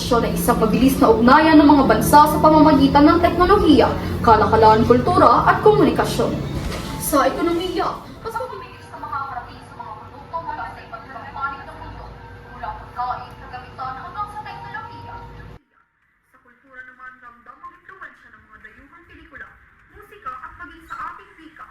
globalisasyon ay isang mabilis na ugnayan ng mga bansa sa pamamagitan ng teknolohiya, kalakalan, kultura at komunikasyon. Sa ekonomiya, mas mabilis na makakarating sa mga produkto mula sa iba't ibang panig ng mundo, mula pagkain, kagamitan hanggang sa teknolohiya. Sa kultura naman, ramdam ang impluwensya ng mga dayuhang pelikula, musika at maging sa ating wika.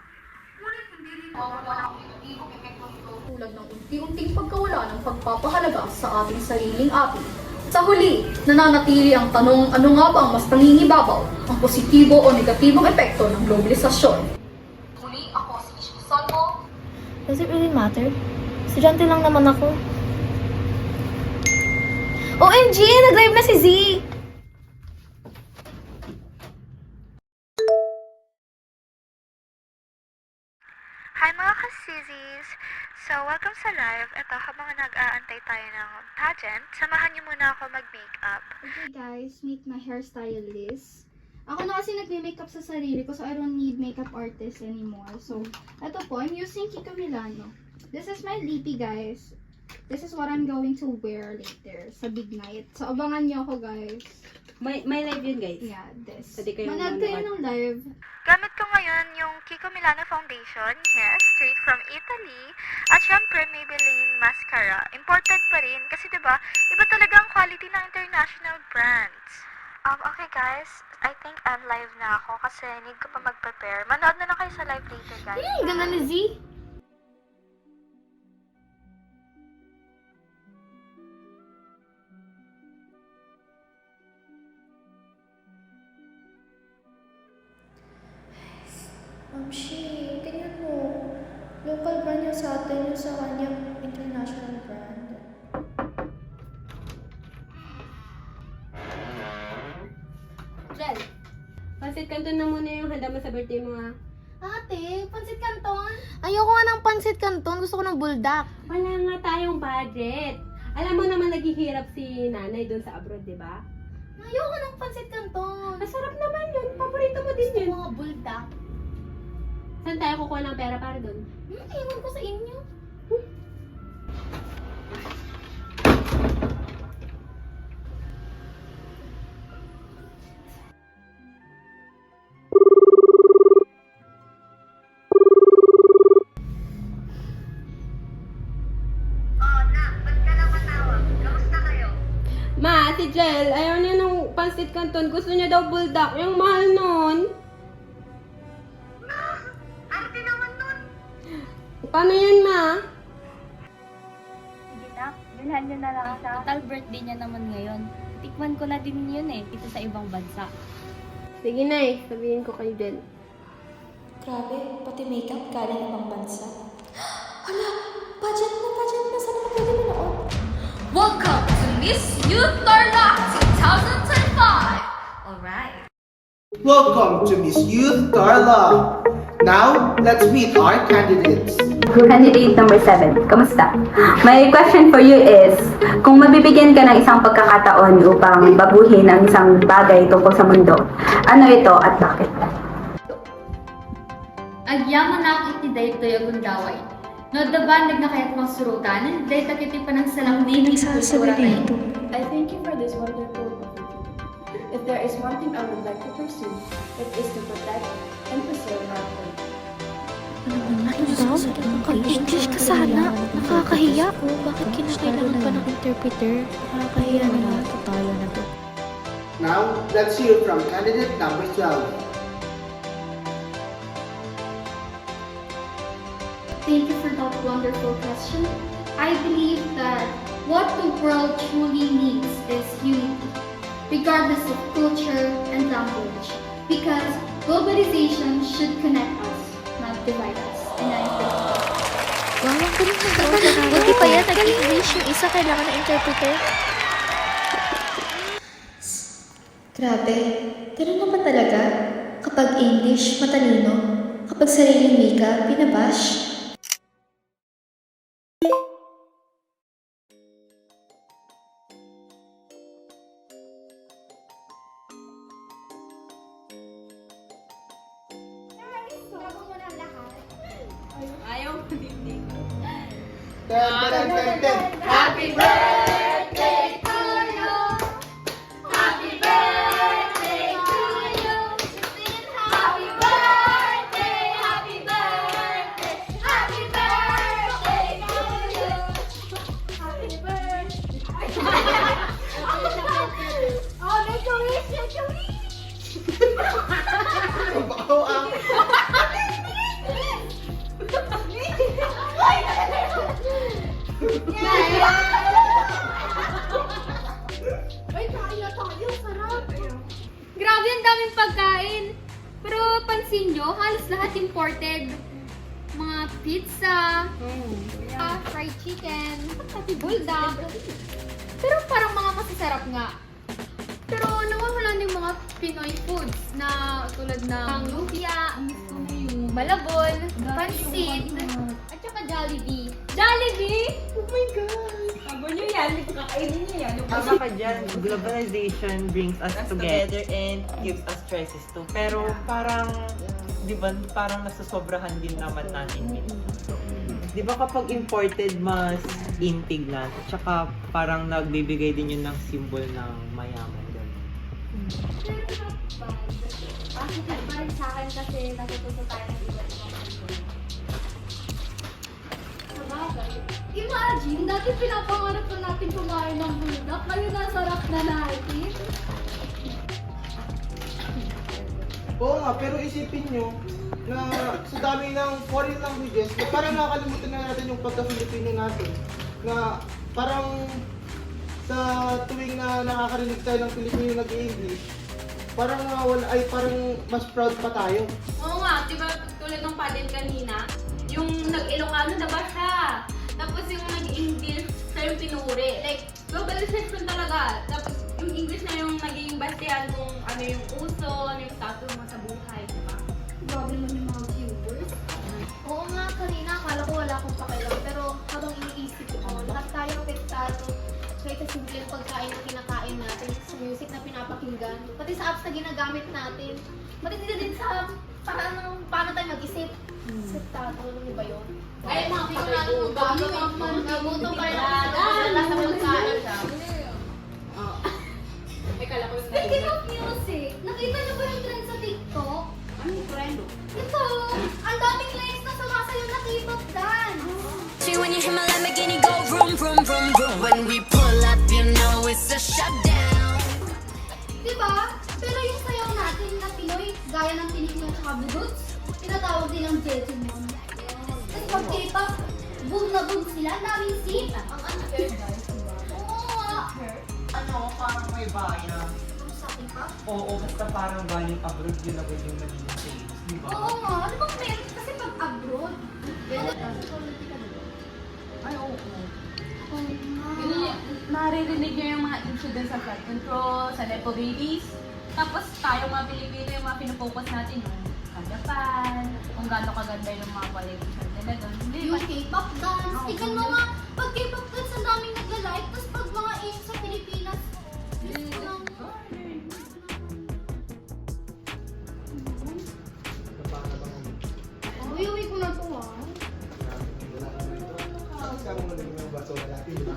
Ngunit hindi rin mawawala ang negatibong epekto nito tulad ng unti-unting pagkawala ng pagpapahalaga sa ating sariling atin. Sa huli, nananatili ang tanong ano nga ba ang mas nangingibabaw, ang positibo o negatibong epekto ng globalisasyon. Muli, ako si Ishi Salmo. Does it really matter? Estudyante lang naman ako. OMG! Nag-live na si Z! Hi mga ka-sizzies! So, welcome sa live. Ito, habang nag-aantay tayo ng pageant, samahan niyo muna ako mag-makeup. Okay guys, meet my hairstylist. Ako na kasi nagme-makeup sa sarili ko, so I don't need makeup artist anymore. So, ito po, I'm using Kiko Milano. This is my lippy guys. This is what I'm going to wear later sa big night. So, abangan niyo ako guys. May live yun, guys. Yeah, this. Pwede kayong Manood kayo manood. ng live. Gamit ko ngayon yung Kiko Milano Foundation, yes, straight from Italy. At syempre, Maybelline Mascara. Imported pa rin kasi diba, iba talaga ang quality ng international brands. Okay guys, I think I'm live na ako kasi need ko pa mag-prepare. Manood na lang kayo sa live later, guys. Ganda ni Z. She, tingnan mo. Local brand yung sa atin, yung sa kanya international brand. Jel, pansit kanton na muna yung handa mo sa birthday mo, ha? Ate, pansit canton. Ayoko nga ng pansit canton. Gusto ko ng buldak. Wala nga tayong budget. Alam mo naman naghihirap si nanay doon sa abroad, di ba? Ayoko ng pansit canton. Masarap naman yun. Paborito mo din yun. Mga buldak. Saan tayo kukuha ng pera para doon? Iwan ko sa inyo. Ma, si Jel, ayaw niya ng pansit kanton. Gusto niya daw buldak. Yung mahal nun. Arte naman nun! Paano yan, ma? Sige na, bilhan nyo na lang sa Total birthday niya naman ngayon. Tikman ko na din yun eh, dito sa ibang bansa. Sige na eh. Sabihin ko kay Jel. Grabe, pati makeup galing ibang bansa. Hala, pageant na. Saan ka pwede manood? Welcome to Miss Youth Tarlac 2025! Alright. Welcome to Miss Youth Carla. Now, let's meet our candidates. Candidate number 7, kamusta? My question for you is, kung mabibigyan ka ng isang pagkakataon upang baguhin ang isang bagay tungkol sa mundo, ano ito at bakit? Agyaman na iti daytoy agundaway. No dabandag na kaya't masurutan, day takiti pa ng salang dini sa kultura tayo. I thank you for this wonderful opportunity. If there is one thing I would like to pursue, it is to protect and preserve our culture. English ka sana. Nakakahiya. Bakit kinakailangan pa ng interpreter? Nakakahiya na nga. Totalo na to. Now, let's hear from candidate number 12. Thank you for that wonderful question. I believe that what the world truly needs is unity, regardless of culture and language, because globalization should connect us, not divide us. And I think Wow, ang galing na. Buti pa yan, nag-English. Yung isa kailangan ng interpreter. Grabe. Ganun naman talaga. Kapag English, matalino. Kapag sariling wika, binabash. Ayaw ko din. Happy birthday to you. Baho ang... Ay, kain na tayo. Sarap. Grabe, ang daming pagkain. Pero pansin nyo, halos lahat imported. Mga pizza, fried chicken, pati bulldog. Pero parang mga masasarap nga. Pero nawawala na yung mga Pinoy foods na tulad ng lumpia, malabon, pansit, at saka Jollibee. Jollibee? Oh my God! Sabi niyo yan, hindi ko kakainin niyo yan. Tama ka dyan, globalization brings us together and gives us choices too. Pero parang, di ba, parang nasasobrahan din naman natin minsan. Di ba kapag imported, mas intig na. Tsaka parang nagbibigay din yun ng symbol ng mayaman. Bakit pa rin sa akin kasi natututo tayo ng iba't ibang culture. Sabagay. Imagine, dati pinapangarap na natin kumain ng bulldog. Ngayon nasarap na natin. Oo nga, pero isipin nyo na sa dami ng foreign languages, na parang nakakalimutan na natin yung pagka-Filipino natin. Na parang sa tuwing na nakakarinig tayo ng Filipino nag-English, parang nawawala, ay parang mas proud pa tayo. Oo nga, di ba tulad ng paddle kanina, yung nag-Ilocano na ba siya? Tapos yung nag-English siya yung pinuri. Like, globalization talaga. Tapos yung English na yung naging bastihan kung ano yung uso, ano yung status mo sa buhay, di ba? Grabe naman yung mga viewers. Oo nga, kanina akala ko wala akong pakialam. Pero habang iniisip ko, lahat tayo apektado. Kahit sa simpleng pagkain na kinakain natin, sa music na pinapakinggan, pati sa apps na ginagamit natin, pati din sa paano tayo mag-isip. Apektado, alam niyo ba yun? Ay, mga Hindi ko na alam kung gaano nagutom pa rin ako sa pagkain. Ay, kala ko yung Speaking of music, nakita niyo ba yung trend sa TikTok? Ano yung trend? Ito, ang daming likes na sumasayo na K-pop dance. When you hear my Lamborghini go vroom, vroom, vroom, vroom. When we pull up, you know it's a shutdown. Diba? Pero yung sayaw natin na Pinoy, gaya ng Pilipino at buduts, tinatawag din ang Jejimon. Tapos pag K-pop, boom na boom sila, ang daming scene. Ang unfair guys, diba? Oo nga. Ano, parang may bayan. Sa K-pop? Oo, basta parang galing abroad yun agad yung naging sales, di ba? Oo nga. Ano bang meron? Kasi pag abroad, Ay, oo. oo nga. Naririnig niyo yung mga incidents sa flood control, sa Nepo Babies. Tapos tayo mga Pilipino, yung mga pinofocus natin yung sa Japan, kung gaano kaganda yung mga politicians nila doon. Hindi ba? Yung K-pop dance. Tignan mo nga, pag K-pop dance, ang daming nagla-like. Tapos pag mga issue sa Pilipinas, uwi ko na to ah. Kasama mo naging mga basura natin, di ba?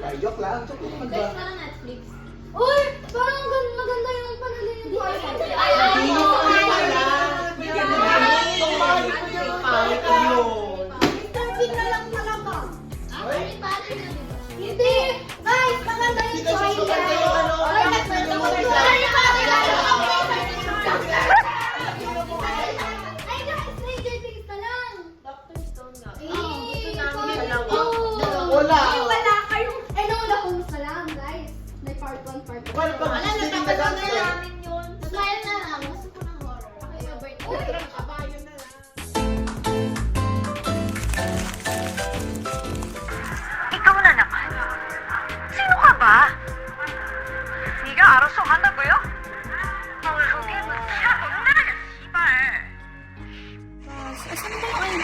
Ay, joke lang. Joke lang. Guys, parang Netflix. Uy! Parang maganda yung panalin ni na lang talaga. Hindi! Guys, maganda yung Twilight. Ay, guys, Stranger Things na lang. Dr. Stone nga. Wala. Wala kayong, Enola Holmes na lang, guys. May part 1, part 2. Wala pa. Wala, namin yun. Smile na lang. Gusto ko ng horror. Okay, kabayo na lang. Ikaw na naman. Sino ka ba? 네가 알아서 한다고요? 저게 뭐야?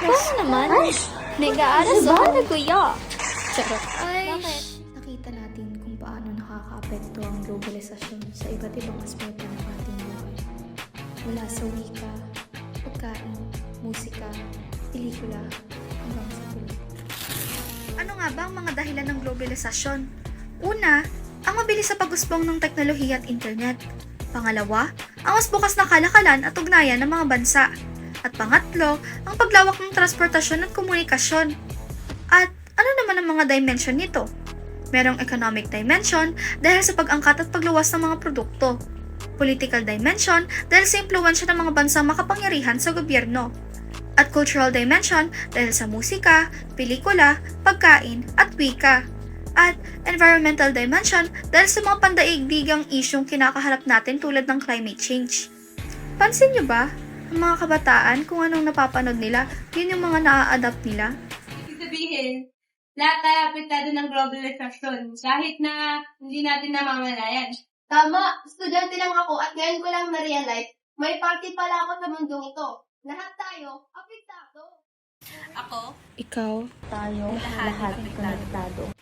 Oo naman. Nag-aaral ba na kuya? Charot. Ay, Bakit? Nakita natin kung paano nakaka-apekto ang globalisasyon sa iba't ibang aspeto ng ating buhay. Mula sa wika, pagkain, musika, pelikula, hanggang sa politika. Ano nga ba ang mga dahilan ng globalisasyon? Una, ang mabilis sa pag-usbong ng teknolohiya at internet. Pangalawa, ang mas bukas na kalakalan at ugnayan ng mga bansa. At pangatlo, ang paglawak ng transportasyon at komunikasyon. At ano naman ang mga dimension nito? Merong economic dimension dahil sa pag-angkat at pagluwas ng mga produkto. Political dimension dahil sa impluwensya ng mga bansang makapangyarihan sa gobyerno. At cultural dimension dahil sa musika, pelikula, pagkain, at wika. At environmental dimension dahil sa mga pandaigdigang isyong kinakaharap natin tulad ng climate change. Pansin niyo ba, ang mga kabataan kung anong napapanood nila, yun yung mga naa-adapt nila? Ibig sabihin, lahat tayo apektado ng globalization kahit na hindi natin namamalayan. Tama, estudyante lang ako at ngayon ko lang na-realize, may party pala ako sa mundong ito. Lahat tayo, apektado. Ako, Ikaw, Tayo, lahat konektado.